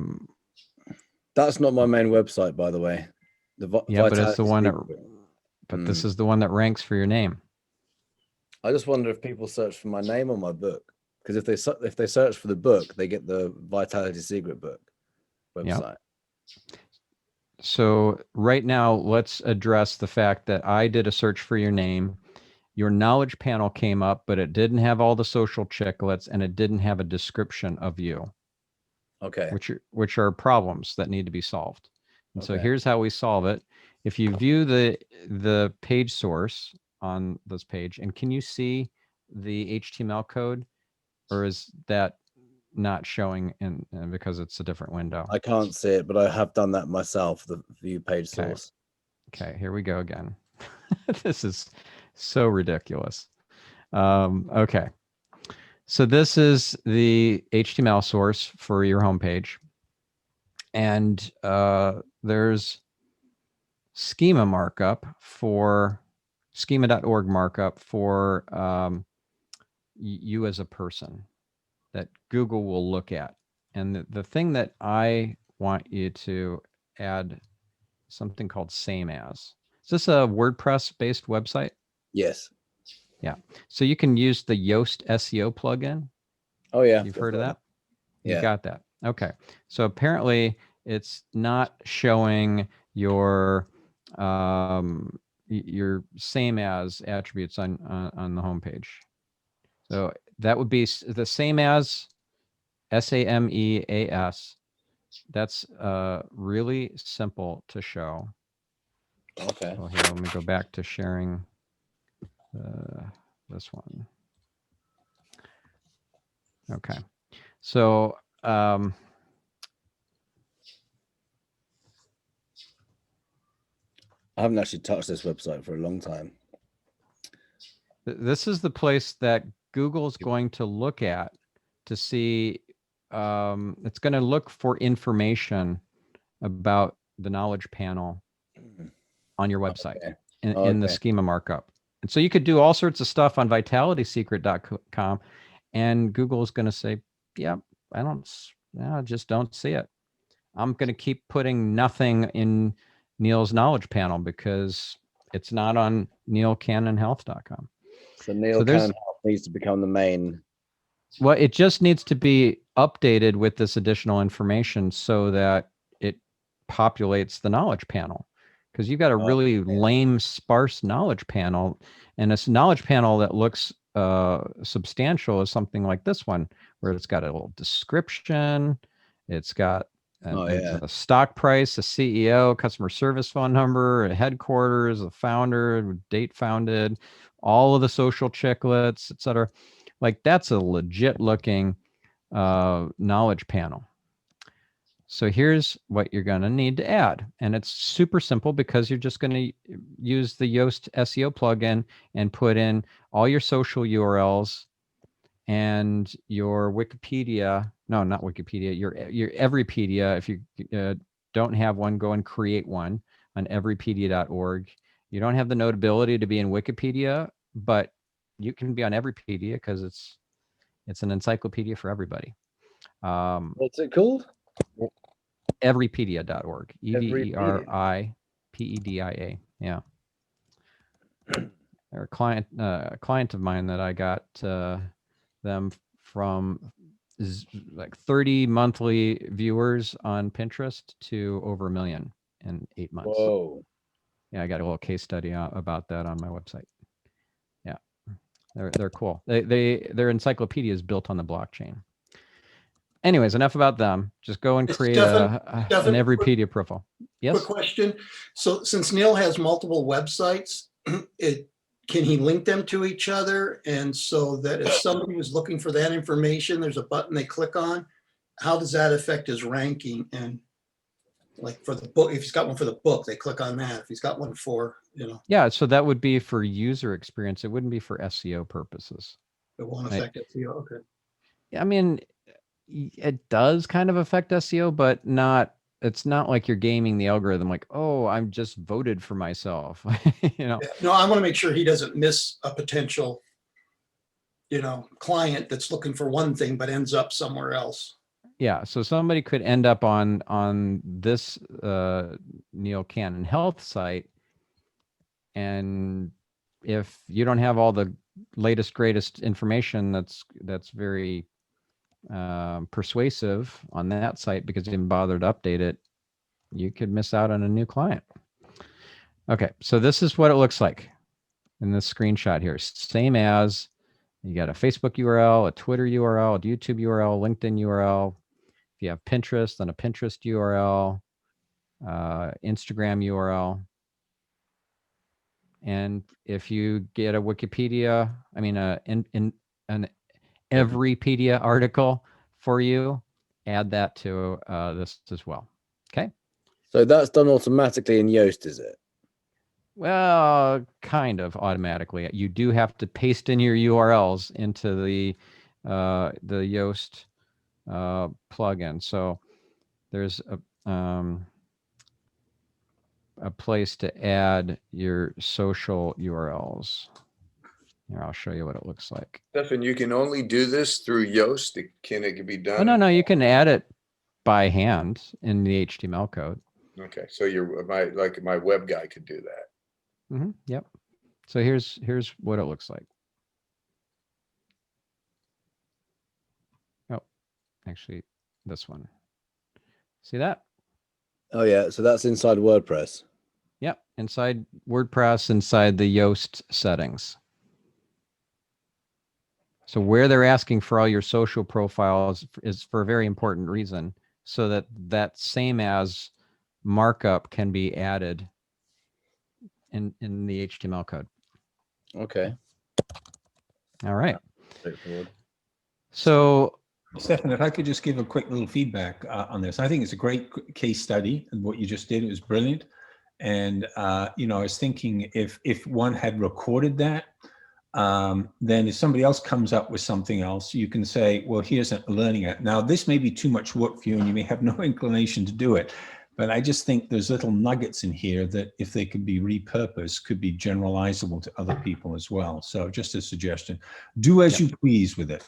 not my main website, by the way. But it's the one but this is the one that ranks for your name. I just wonder if people search for my name or my book, because if they search for the book, they get the Vitality Secret book website. Yep. So right now, let's address the fact that I did a search for your name. Your knowledge panel came up, but it didn't have all the social chicklets and it didn't have a description of you. Okay. Which are problems that need to be solved. And so here's how we solve it. If you view the page source on this page, and can you see the HTML code, or is that not showing in because it's a different window? I can't see it, but I have done that myself, the view page source. Okay, here we go again. This is so ridiculous. Okay. So this is the HTML source for your homepage. And there's schema markup for schema.org markup for you as a person that Google will look at. And the thing that I want you to add something called same as. Is this a WordPress based website? Yes. Yeah. So you can use the Yoast SEO plugin. Oh yeah. You've heard of that? Yeah. You got that. Okay. So apparently it's not showing your same as attributes on the homepage. So that would be the same as SAMEAS. That's really simple to show. Okay. Well, here, let me go back to sharing this one. Okay. So I haven't actually touched this website for a long time. This is the place that Google's going to look at to see, it's going to look for information about the knowledge panel on your website in the schema markup. And so you could do all sorts of stuff on vitalitysecret.com and Google's going to say, yeah, I just don't see it. I'm going to keep putting nothing in Neil's knowledge panel because it's not on neilcannonhealth.com. So Neil Cannon Health needs to become the main. Well, it just needs to be updated with this additional information so that it populates the knowledge panel. Because you've got a really lame, sparse knowledge panel, and this knowledge panel that looks substantial is something like this one, where it's got a little description, it's got a stock price, a CEO, customer service phone number, a headquarters, a founder, date founded, all of the social chicklets, etc. Like that's a legit looking knowledge panel. So here's what you're going to need to add. And it's super simple because you're just going to use the Yoast SEO plugin and put in all your social URLs and your Wikipedia. No, not Wikipedia. Your Everypedia. If you don't have one, go and create one on everypedia.org. You don't have the notability to be in Wikipedia, but you can be on Everypedia because it's an encyclopedia for everybody. What's it called? Everypedia.org. Everypedia. EVERIPEDIA. Yeah. They're a client of mine that I got them from like 30 monthly viewers on Pinterest to over 1 million in 8 months. Whoa. Yeah, I got a little case study about that on my website. Yeah, they're cool. Their encyclopedia is built on the blockchain. Anyways, enough about them. Just go and create an Everypedia profile. Yes. Quick question. So since Neil has multiple websites, can he link them to each other? And so that if somebody was looking for that information, there's a button they click on. How does that affect his ranking? And like for the book, if he's got one for the book, they click on that. If he's got one for, Yeah, so that would be for user experience. It wouldn't be for SEO purposes. it won't affect SEO. Okay. I mean, it does kind of affect SEO, but it's not like you're gaming the algorithm like, oh, I'm just voted for myself. No, I want to make sure he doesn't miss a potential, client that's looking for one thing, but ends up somewhere else. Yeah. So somebody could end up on this Neil Cannon Health site. And if you don't have all the latest, greatest information that's very persuasive on that site because you didn't bother to update it, you could miss out on a new client. Okay, so this is what it looks like in this screenshot here. Same as you got a Facebook URL, a Twitter URL, a YouTube URL, LinkedIn URL. If you have Pinterest, then a Pinterest URL, Instagram URL. And if you get a Wikipedia, an Everypedia article for you, add that to this as well. Okay. So that's done automatically in Yoast, is it? Well, kind of automatically. You do have to paste in your URLs into the Yoast plugin. So there's a place to add your social URLs. Here, I'll show you what it looks like. Stefan, you can only do this through Yoast. Can it be done? Oh, no, you can add it by hand in the HTML code. Okay, so my web guy could do that. Mm-hmm. Yep. So here's what it looks like. Oh, actually, this one. See that? Oh yeah. So that's inside WordPress. Yep. Inside WordPress, inside the Yoast settings. So where they're asking for all your social profiles is for a very important reason, so that same as markup can be added in the HTML code. Okay. All right. Straightforward. So, Stefan, if I could just give a quick little feedback on this. I think it's a great case study, and what you just did, it was brilliant. And I was thinking if one had recorded that, then if somebody else comes up with something else, you can say, well, here's a learning app. Now, this may be too much work for you and you may have no inclination to do it, but I just think there's little nuggets in here that if they could be repurposed, could be generalizable to other people as well. So just a suggestion, do as you please with it.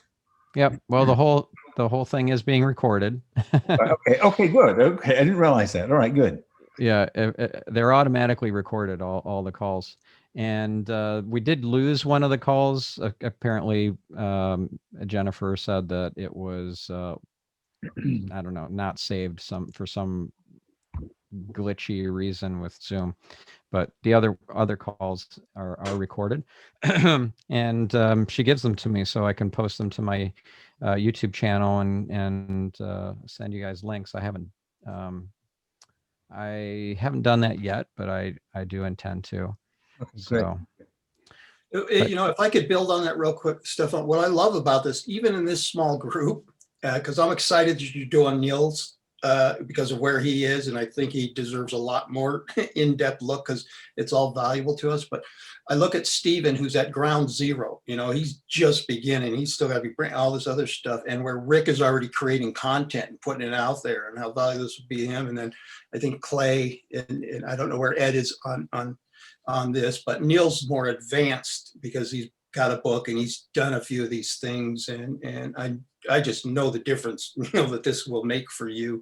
Yep. Well, the whole thing is being recorded. Okay, good. Okay, I didn't realize that. All right, good. Yeah, they're automatically recorded, all the calls. And we did lose one of the calls. Apparently, Jennifer said that it was, I don't know, not saved for some glitchy reason with Zoom. But the other calls are recorded, and she gives them to me so I can post them to my YouTube channel and send you guys links. I haven't done that yet, but I do intend to. Okay, so, if I could build on that real quick, Stefan, what I love about this, even in this small group, because I'm excited that you're doing Neil's because of where he is. And I think he deserves a lot more in-depth look because it's all valuable to us. But I look at Steven, who's at ground zero. He's just beginning. He's still got to be all this other stuff. And where Rick is already creating content and putting it out there, and how valuable this would be to him. And then I think Clay, and I don't know where Ed is on this, but Neil's more advanced because he's got a book and he's done a few of these things. And I just know the difference, that this will make for you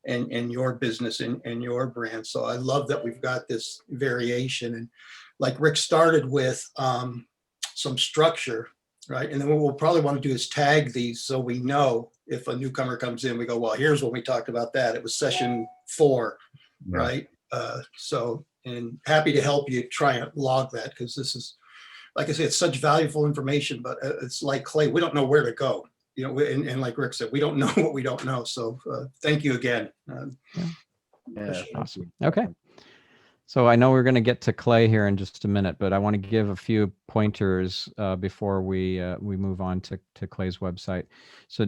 and your business and your brand. So I love that we've got this variation. And like Rick started with some structure, right? And then what we'll probably want to do is tag these so we know if a newcomer comes in, we go, well, here's when we talked about that. It was session 4, Yeah. right? And happy to help you try and log that, because this is, like I said, it's such valuable information, but it's like Clay, we don't know where to go, and like Rick said, we don't know what we don't know. So thank you again. Yeah. Awesome. Okay. So I know we're going to get to Clay here in just a minute, but I want to give a few pointers before we move on to Clay's website. So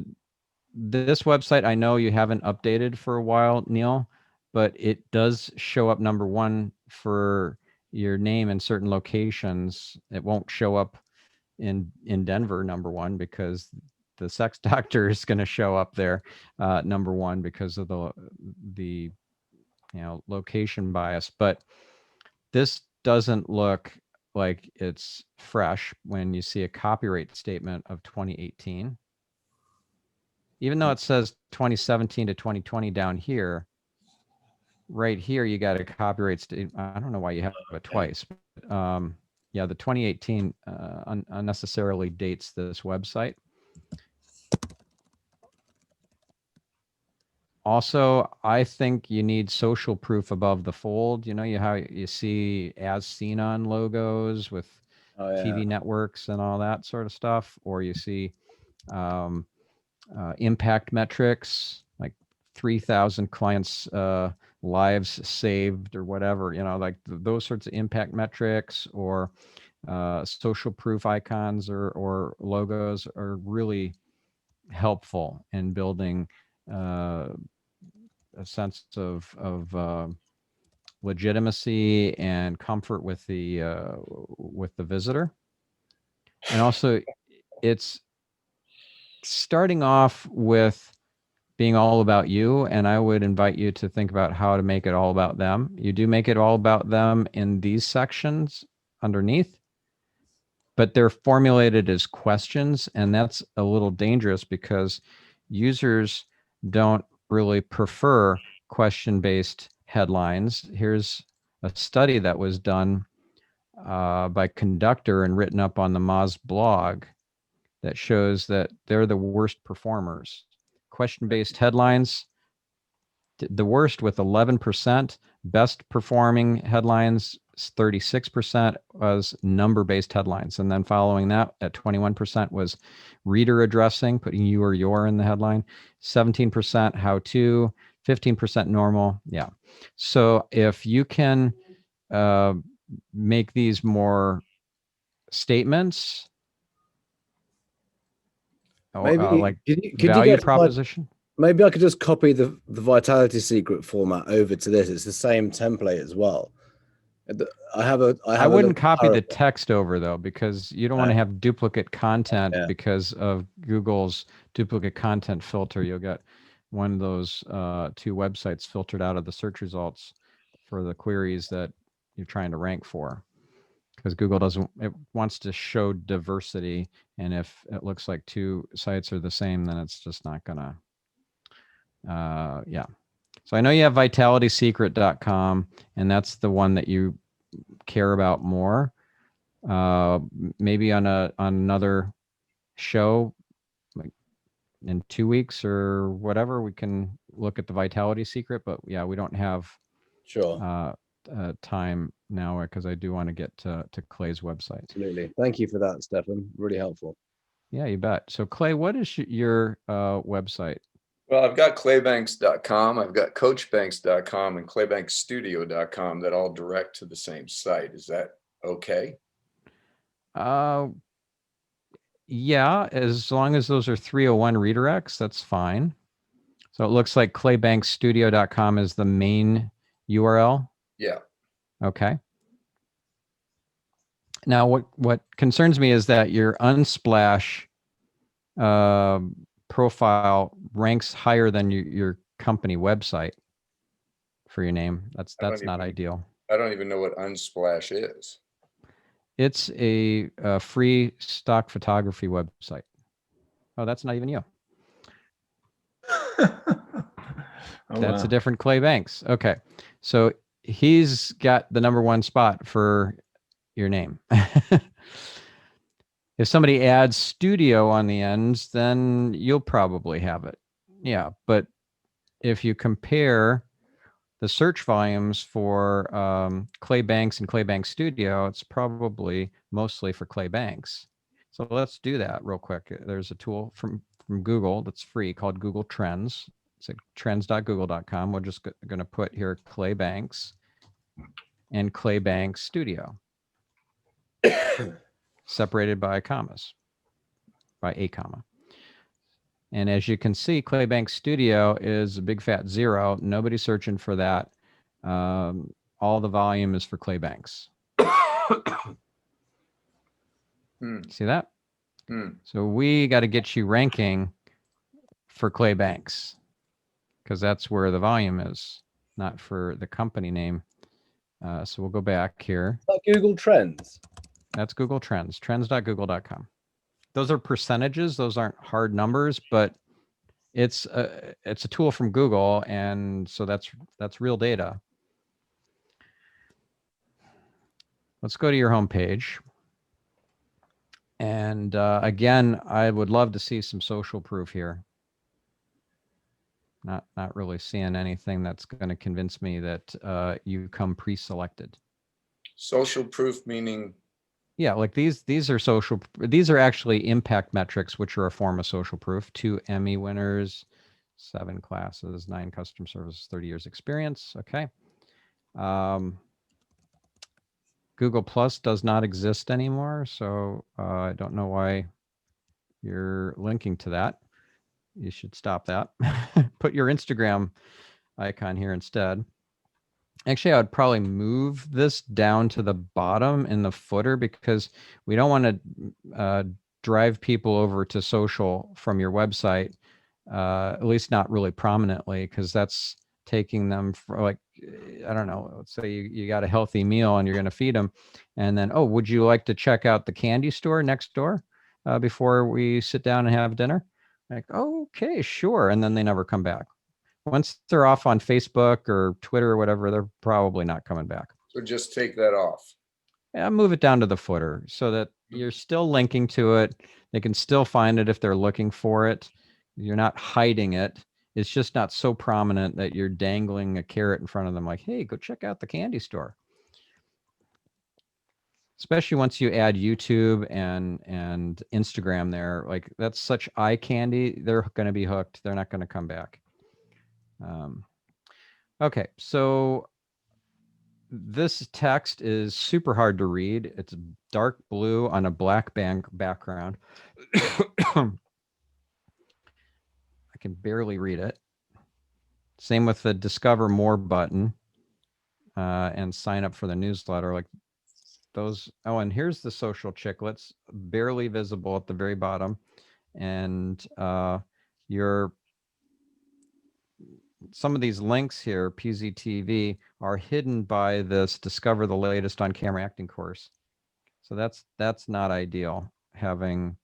this website, I know you haven't updated for a while, Neil, but it does show up number 1 for your name in certain locations. It won't show up in Denver number 1 because the sex doctor is going to show up there number 1 because of the location bias. But this doesn't look like it's fresh when you see a copyright statement of 2018. Even though it says 2017 to 2020 down here, right here you got a copyright statement. I don't know why you have it twice. But, yeah, the 2018 unnecessarily dates this website. Also, I think you need social proof above the fold. How you see as seen on logos with TV networks and all that sort of stuff, or you see impact metrics like 3,000 clients lives saved or whatever, like those sorts of impact metrics, or social proof icons or logos are really helpful in building a sense of legitimacy and comfort with the visitor. And also, it's starting off with being all about you, and I would invite you to think about how to make it all about them. You do make it all about them in these sections underneath, but they're formulated as questions, and that's a little dangerous because users don't really prefer question-based headlines. Here's a study that was done by Conductor and written up on the Moz blog that shows that they're the worst performers. Question-based headlines, the worst with 11%. Best performing headlines, 36% was number-based headlines. And then following that at 21% was reader addressing, putting you or your in the headline. 17% how-to, 15% normal. Yeah. So if you can make these more statements, Maybe like could you value get proposition. Maybe I could just copy the Vitality Secret format over to this. It's the same template as well. I wouldn't copy the text over though, because you don't want to have duplicate content because of Google's duplicate content filter. You'll get one of those 2 websites filtered out of the search results for the queries that you're trying to rank for. Because Google it wants to show diversity, and if it looks like 2 sites are the same, then it's just not gonna. Yeah. So I know you have vitalitysecret.com, and that's the one that you care about more. Maybe on another show, like in 2 weeks or whatever, we can look at the Vitality Secret. But yeah, we don't have time now because I do want to get to Clay's website. Absolutely. Thank you for that, Stefan. Really helpful. Yeah, you bet. So Clay, what is your website? Well, I've got claybanks.com, I've got coachbanks.com, and claybankstudio.com that all direct to the same site. Is that okay? Yeah, as long as those are 301 redirects, that's fine. So it looks like claybankstudio.com is the main URL. Yeah. Okay. Now, what concerns me is that your Unsplash profile ranks higher than your company website for your name. That's not ideal. I don't even know what Unsplash is. It's a free stock photography website. Oh, that's not even you. Oh, That's wow. a different Clay Banks. Okay. So he's got the #1 spot for your name. If somebody adds studio on the ends, then you'll probably have it. Yeah. But if you compare the search volumes for Clay Banks and Clay Banks Studio, it's probably mostly for Clay Banks. So let's do that real quick. There's a tool from Google that's free called Google Trends. It's at trends.google.com. We're just going to put here Clay Banks and Clay Banks Studio, separated by commas, by a comma. And as you can see, Clay Banks Studio is a big fat 0. Nobody's searching for that. All the volume is for Clay Banks. See that? So we got to get you ranking for Clay Banks, because that's where the volume is, not for the company name. So we'll go back here. Like Google Trends. That's Google Trends, trends.google.com. Those are percentages. Those aren't hard numbers, but it's a tool from Google, and so that's real data. Let's go to your homepage. And again, I would love to see some social proof here. Not really seeing anything that's going to convince me that you come pre-selected. Social proof meaning? Yeah, like these are social. These are actually impact metrics, which are a form of social proof. 2 Emmy winners, 7 classes, 9 customer services, 30 years experience. Okay. Google Plus does not exist anymore, so I don't know why you're linking to that. You should stop that. Put your Instagram icon here instead. Actually, I would probably move this down to the bottom in the footer, because we don't want to drive people over to social from your website, at least not really prominently, because that's taking them for, like, I don't know, let's say you got a healthy meal and you're going to feed them, and then, oh, would you like to check out the candy store next door before we sit down and have dinner? Like, okay, sure. And then they never come back. Once they're off on Facebook or Twitter or whatever, they're probably not coming back. So just take that off. Yeah, move it down to the footer so that you're still linking to it. They can still find it if they're looking for it. You're not hiding it. It's just not so prominent that you're dangling a carrot in front of them like, hey, go check out the candy store. Especially once you add YouTube and Instagram there, like that's such eye candy. They're going to be hooked. They're not going to come back. Okay, so this text is super hard to read. It's dark blue on a black background. I can barely read it. Same with the Discover More button and sign up for the newsletter. Like those. Oh, and here's the social chiclets, barely visible at the very bottom. And some of these links here, PZTV, are hidden by this Discover the Latest on Camera Acting course. So that's not ideal, having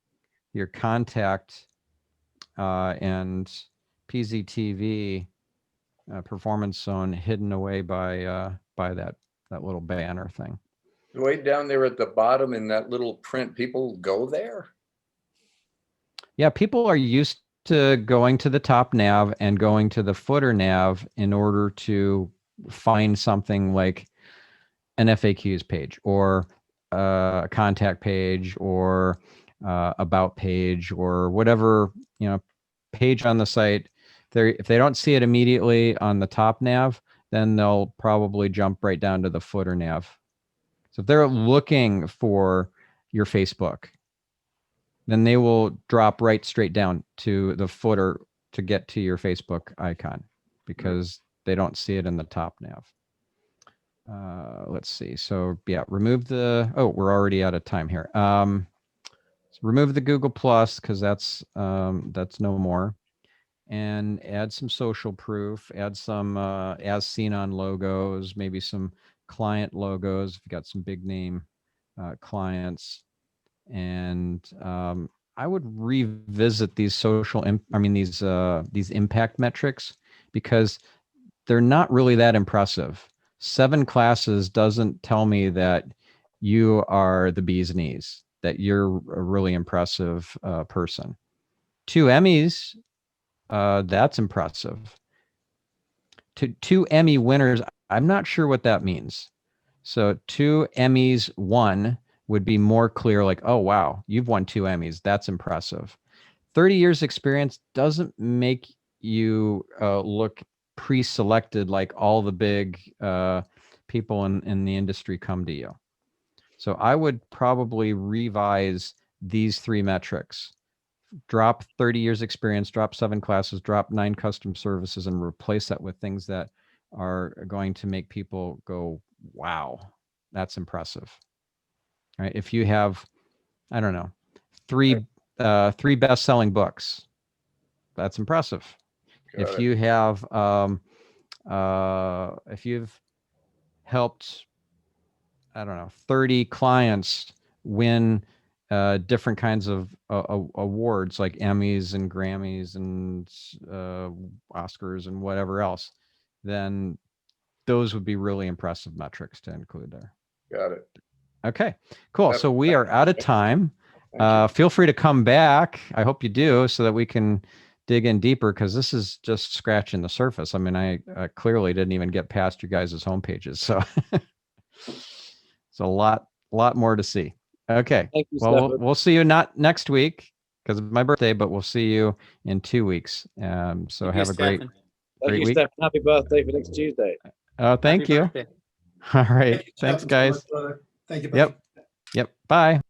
your contact and PZTV performance zone hidden away by that little banner thing. Way down there at the bottom in that little print, people go there? Yeah, people are used to going to the top nav and going to the footer nav in order to find something like an FAQs page or a contact page or about page or whatever, page on the site. If they don't see it immediately on the top nav, then they'll probably jump right down to the footer nav. So if they're looking for your Facebook, then they will drop right straight down to the footer to get to your Facebook icon because they don't see it in the top nav. Let's see. So yeah, remove the, oh, we're already out of time here. So remove the Google Plus because that's no more. And add some social proof, add some as seen on logos, maybe some client logos if you got some big name clients. And I would revisit these these impact metrics because they're not really that impressive. 7 classes doesn't tell me that you are the bee's knees, that you're a really impressive person. 2 Emmys, that's impressive. 2 Emmy winners, I'm not sure what that means. So 2 Emmys won would be more clear, like, oh, wow, you've won 2 Emmys. That's impressive. 30 years experience doesn't make you look pre-selected like all the big people in the industry come to you. So I would probably revise these 3 metrics. Drop 30 years experience, drop 7 classes, drop 9 custom services, and replace that with things that are going to make people go, wow, that's impressive. All right. If you have, I don't know, 3 best-selling books, that's impressive. Got If it. you have, if you've helped, I don't know, 30 clients win different kinds of awards like Emmys and Grammys and Oscars and whatever else, then those would be really impressive metrics to include there. Got it. Okay, cool. So we are out of time. Thank you. Feel free to come back. I hope you do so that we can dig in deeper because this is just scratching the surface. I mean, I clearly didn't even get past you guys' homepages. So it's a lot more to see. Okay. Thank you, Well, Stefan. we'll see you not next week because it's my birthday, but we'll see you in 2 weeks. So Thank have you, a great Stefan. Thank you, week. Stefan. Happy birthday for next Tuesday. Oh, thank Happy you. birthday. All right. Thank you, Thanks, Stefan, so much, guys. brother. Thank you, buddy. Yep. Bye.